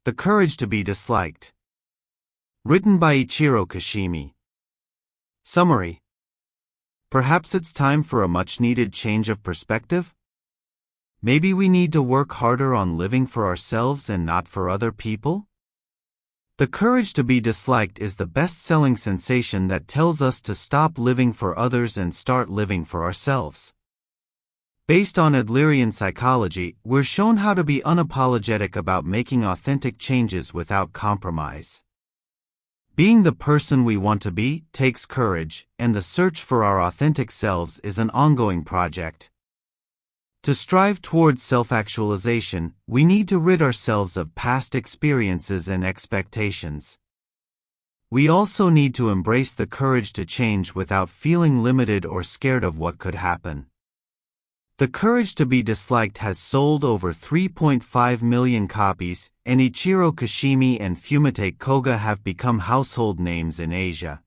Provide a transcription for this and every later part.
The Courage to be Disliked. Written by Ichiro Kishimi. Summary. Perhaps it's time for a much-needed change of perspective? Maybe we need to work harder on living for ourselves and not for other people? The Courage to be Disliked is the best-selling sensation that tells us to stop living for others and start living for ourselves. Based on Adlerian psychology, we're shown how to be unapologetic about making authentic changes without compromise. Being the person we want to be takes courage, and the search for our authentic selves is an ongoing project. To strive towards self-actualization, we need to rid ourselves of past experiences and expectations. We also need to embrace the courage to change without feeling limited or scared of what could happen. The Courage to be Disliked has sold over 3.5 million copies, and Ichiro Kishimi and Fumite Koga have become household names in Asia.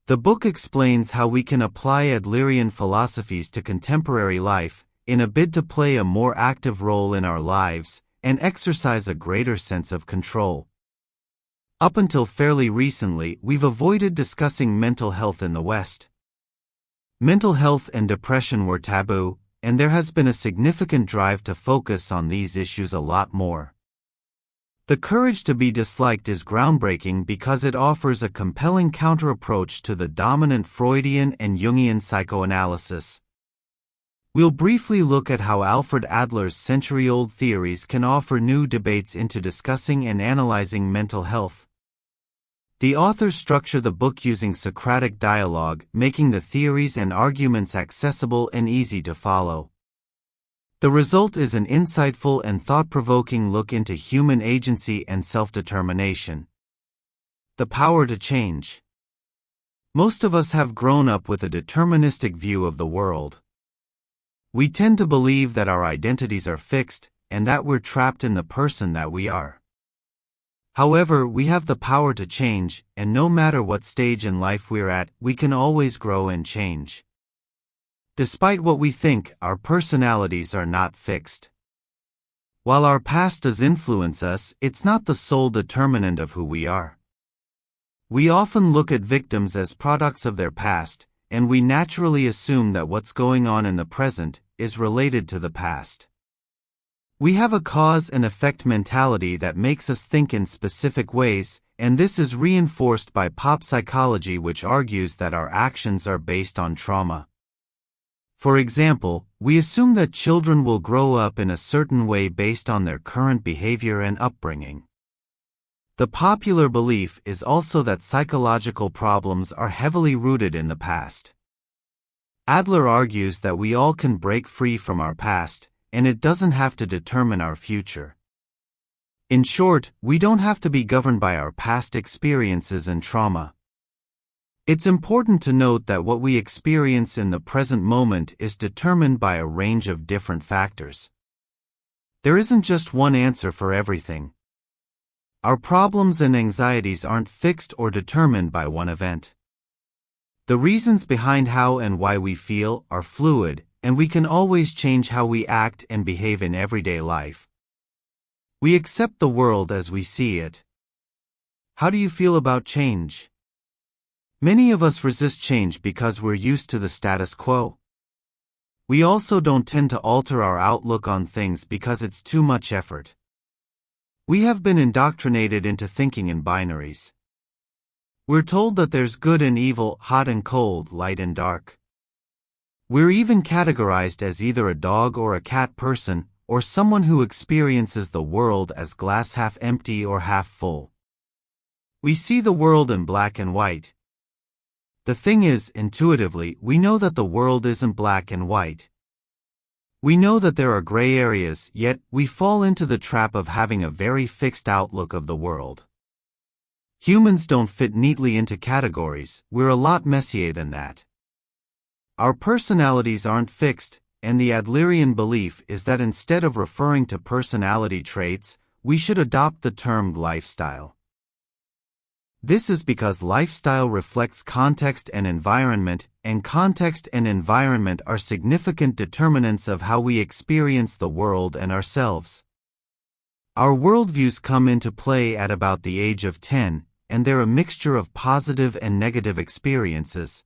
The book explains how we can apply Adlerian philosophies to contemporary life, in a bid to play a more active role in our lives, and exercise a greater sense of control. Up until fairly recently, we've avoided discussing mental health in the West. Mental health and depression were taboo, and there has been a significant drive to focus on these issues a lot more. The Courage to be Disliked is groundbreaking because it offers a compelling counter-approach to the dominant Freudian and Jungian psychoanalysis. We'll briefly look at how Alfred Adler's century-old theories can offer new debates into discussing and analyzing mental health. The authors structure the book using Socratic dialogue, making the theories and arguments accessible and easy to follow. The result is an insightful and thought-provoking look into human agency and self-determination. The power to change. Most of us have grown up with a deterministic view of the world. We tend to believe that our identities are fixed, and that we're trapped in the person that we are. However, we have the power to change, and no matter what stage in life we're at, we can always grow and change. Despite what we think, our personalities are not fixed. While our past does influence us, it's not the sole determinant of who we are. We often look at victims as products of their past, and we naturally assume that what's going on in the present is related to the past. We have a cause and effect mentality that makes us think in specific ways, and this is reinforced by pop psychology, which argues that our actions are based on trauma. For example, we assume that children will grow up in a certain way based on their current behavior and upbringing. The popular belief is also that psychological problems are heavily rooted in the past. Adler argues that we all can break free from our past, and it doesn't have to determine our future. In short, we don't have to be governed by our past experiences and trauma. It's important to note that what we experience in the present moment is determined by a range of different factors. There isn't just one answer for everything. Our problems and anxieties aren't fixed or determined by one event. The reasons behind how and why we feel are fluid, and we can always change how we act and behave in everyday life. We accept the world as we see it. How do you feel about change? Many of us resist change because we're used to the status quo. We also don't tend to alter our outlook on things because it's too much effort. We have been indoctrinated into thinking in binaries. We're told that there's good and evil, hot and cold, light and dark. We're even categorized as either a dog or a cat person, or someone who experiences the world as glass half empty or half full. We see the world in black and white. The thing is, intuitively, we know that the world isn't black and white. We know that there are gray areas, yet we fall into the trap of having a very fixed outlook of the world. Humans don't fit neatly into categories, we're a lot messier than that. Our personalities aren't fixed, and the Adlerian belief is that instead of referring to personality traits, we should adopt the term lifestyle. This is because lifestyle reflects context and environment are significant determinants of how we experience the world and ourselves. Our worldviews come into play at about the age of 10, and they're a mixture of positive and negative experiences.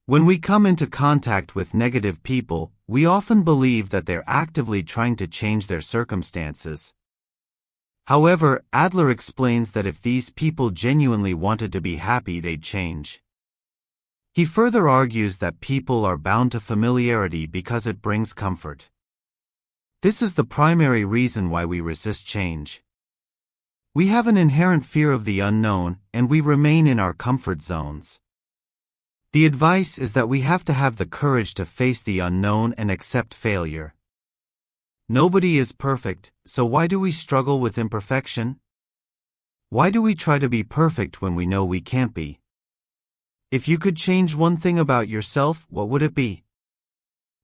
When we come into contact with negative people, we often believe that they're actively trying to change their circumstances. However, Adler explains that if these people genuinely wanted to be happy, they'd change. He further argues that people are bound to familiarity because it brings comfort. This is the primary reason why we resist change. We have an inherent fear of the unknown, and we remain in our comfort zones. The advice is that we have to have the courage to face the unknown and accept failure. Nobody is perfect, so why do we struggle with imperfection? Why do we try to be perfect when we know we can't be? If you could change one thing about yourself, what would it be?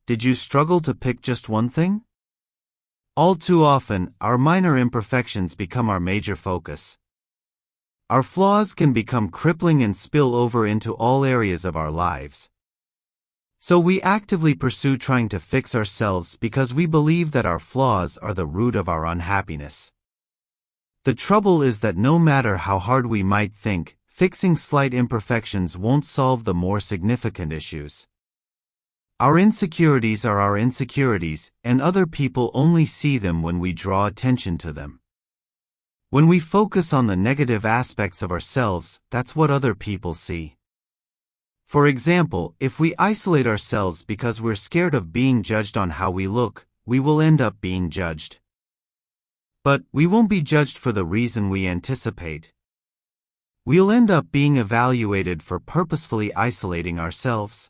Did you struggle to pick just one thing? All too often, our minor imperfections become our major focus. Our flaws can become crippling and spill over into all areas of our lives. So we actively pursue trying to fix ourselves because we believe that our flaws are the root of our unhappiness. The trouble is that no matter how hard we might think, fixing slight imperfections won't solve the more significant issues. Our insecurities are our insecurities, and other people only see them when we draw attention to them. When we focus on the negative aspects of ourselves, that's what other people see. For example, if we isolate ourselves because we're scared of being judged on how we look, we will end up being judged. But we won't be judged for the reason we anticipate. We'll end up being evaluated for purposefully isolating ourselves.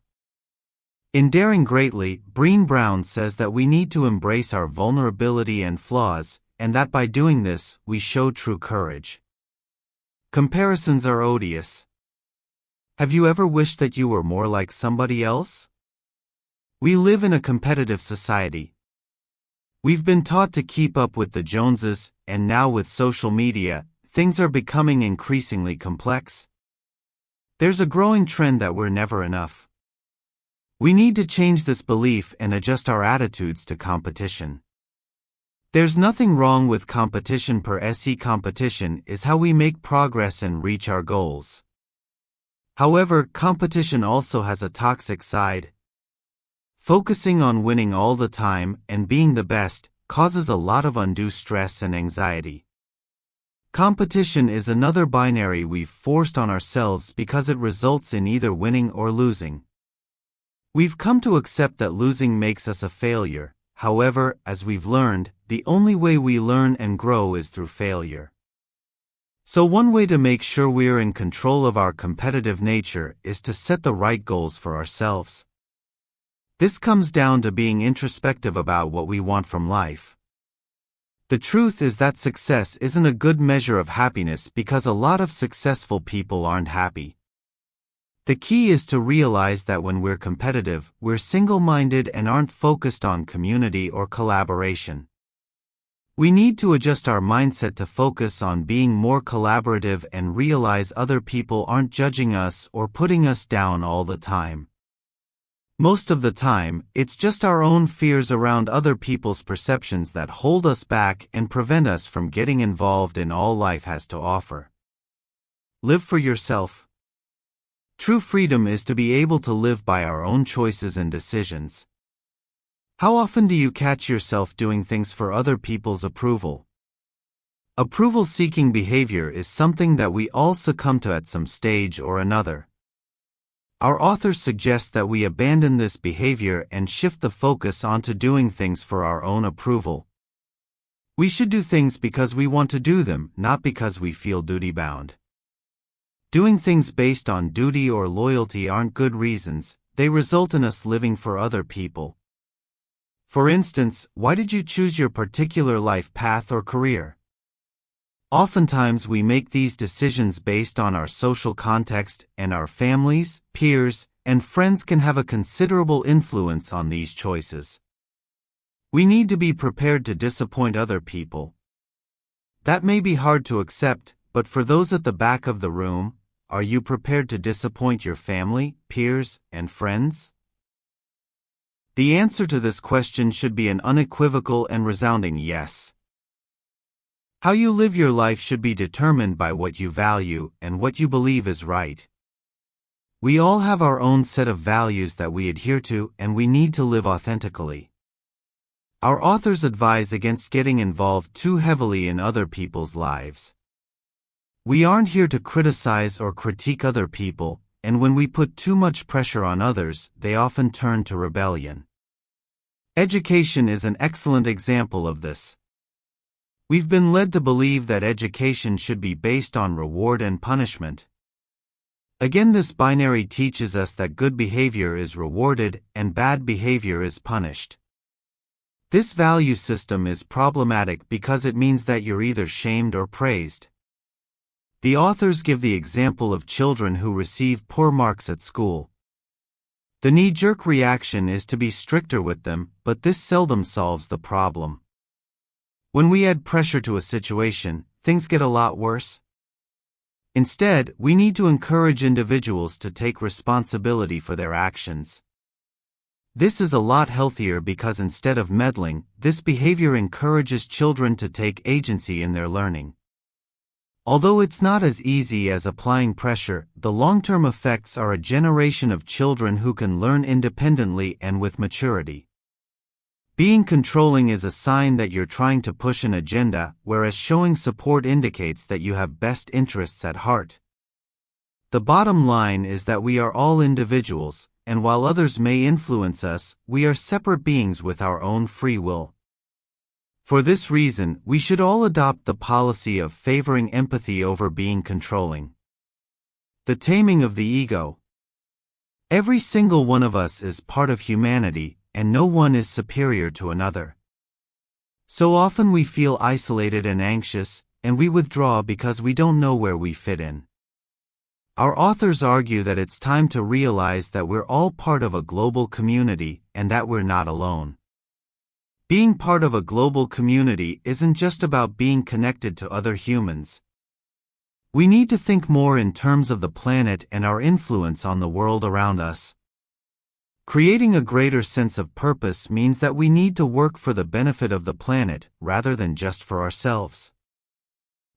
In Daring Greatly, Brené Brown says that we need to embrace our vulnerability and flaws, and that by doing this, we show true courage. Comparisons are odious. Have you ever wished that you were more like somebody else? We live in a competitive society. We've been taught to keep up with the Joneses, and now with social media, things are becoming increasingly complex. There's a growing trend that we're never enough. We need to change this belief and adjust our attitudes to competition. There's nothing wrong with competition per se. Competition is how we make progress and reach our goals. However, competition also has a toxic side. Focusing on winning all the time and being the best causes a lot of undue stress and anxiety. Competition is another binary we've forced on ourselves because it results in either winning or losing. We've come to accept that losing makes us a failure. However, as we've learned, the only way we learn and grow is through failure. So one way to make sure we're in control of our competitive nature is to set the right goals for ourselves. This comes down to being introspective about what we want from life. The truth is that success isn't a good measure of happiness because a lot of successful people aren't happy. The key is to realize that when we're competitive, we're single-minded and aren't focused on community or collaboration. We need to adjust our mindset to focus on being more collaborative and realize other people aren't judging us or putting us down all the time. Most of the time, it's just our own fears around other people's perceptions that hold us back and prevent us from getting involved in all life has to offer. Live for yourself. True freedom is to be able to live by our own choices and decisions. How often do you catch yourself doing things for other people's approval? Approval-seeking behavior is something that we all succumb to at some stage or another. Our author suggests that we abandon this behavior and shift the focus onto doing things for our own approval. We should do things because we want to do them, not because we feel duty-bound. Doing things based on duty or loyalty aren't good reasons, they result in us living for other people. For instance, why did you choose your particular life path or career? Oftentimes we make these decisions based on our social context, and our families, peers, and friends can have a considerable influence on these choices. We need to be prepared to disappoint other people. That may be hard to accept, but for those at the back of the room, are you prepared to disappoint your family, peers, and friends? The answer to this question should be an unequivocal and resounding yes. How you live your life should be determined by what you value and what you believe is right. We all have our own set of values that we adhere to, and we need to live authentically. Our authors advise against getting involved too heavily in other people's lives. We aren't here to criticize or critique other people, and when we put too much pressure on others, they often turn to rebellion. Education is an excellent example of this. We've been led to believe that education should be based on reward and punishment. Again, this binary teaches us that good behavior is rewarded and bad behavior is punished. This value system is problematic because it means that you're either shamed or praised. The authors give the example of children who receive poor marks at school. The knee-jerk reaction is to be stricter with them, but this seldom solves the problem. When we add pressure to a situation, things get a lot worse. Instead, we need to encourage individuals to take responsibility for their actions. This is a lot healthier because instead of meddling, this behavior encourages children to take agency in their learning. Although it's not as easy as applying pressure, the long-term effects are a generation of children who can learn independently and with maturity. Being controlling is a sign that you're trying to push an agenda, whereas showing support indicates that you have best interests at heart. The bottom line is that we are all individuals, and while others may influence us, we are separate beings with our own free will. For this reason, we should all adopt the policy of favoring empathy over being controlling. The taming of the ego. Every single one of us is part of humanity, and no one is superior to another. So often we feel isolated and anxious, and we withdraw because we don't know where we fit in. Our authors argue that it's time to realize that we're all part of a global community, and that we're not alone. Being part of a global community isn't just about being connected to other humans. We need to think more in terms of the planet and our influence on the world around us. Creating a greater sense of purpose means that we need to work for the benefit of the planet rather than just for ourselves.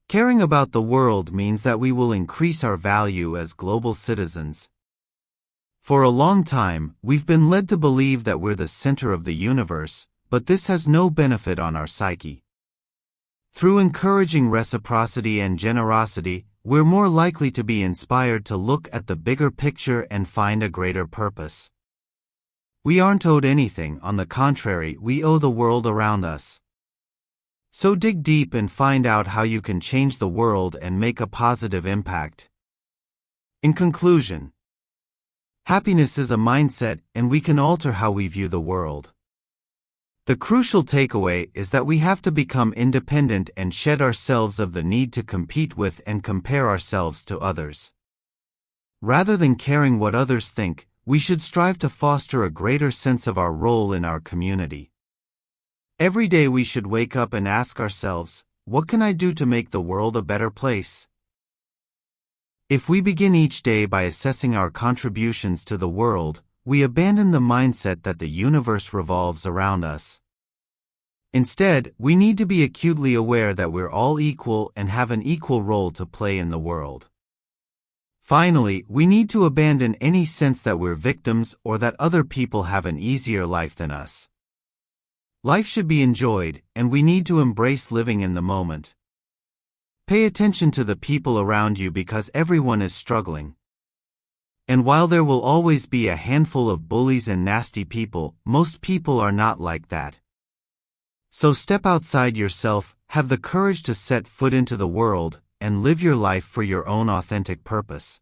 Caring about the world means that we will increase our value as global citizens. For a long time, we've been led to believe that we're the center of the universe, but this has no benefit on our psyche. Through encouraging reciprocity and generosity, we're more likely to be inspired to look at the bigger picture and find a greater purpose. We aren't owed anything, on the contrary, we owe the world around us. So dig deep and find out how you can change the world and make a positive impact. In conclusion, happiness is a mindset, and we can alter how we view the world. The crucial takeaway is that we have to become independent and shed ourselves of the need to compete with and compare ourselves to others. Rather than caring what others think, we should strive to foster a greater sense of our role in our community. Every day we should wake up and ask ourselves, what can I do to make the world a better place? If we begin each day by assessing our contributions to the world, we abandon the mindset that the universe revolves around us. Instead, we need to be acutely aware that we're all equal and have an equal role to play in the world. Finally, we need to abandon any sense that we're victims or that other people have an easier life than us. Life should be enjoyed, and we need to embrace living in the moment. Pay attention to the people around you because everyone is struggling. And while there will always be a handful of bullies and nasty people, most people are not like that. So step outside yourself, have the courage to set foot into the world, and live your life for your own authentic purpose.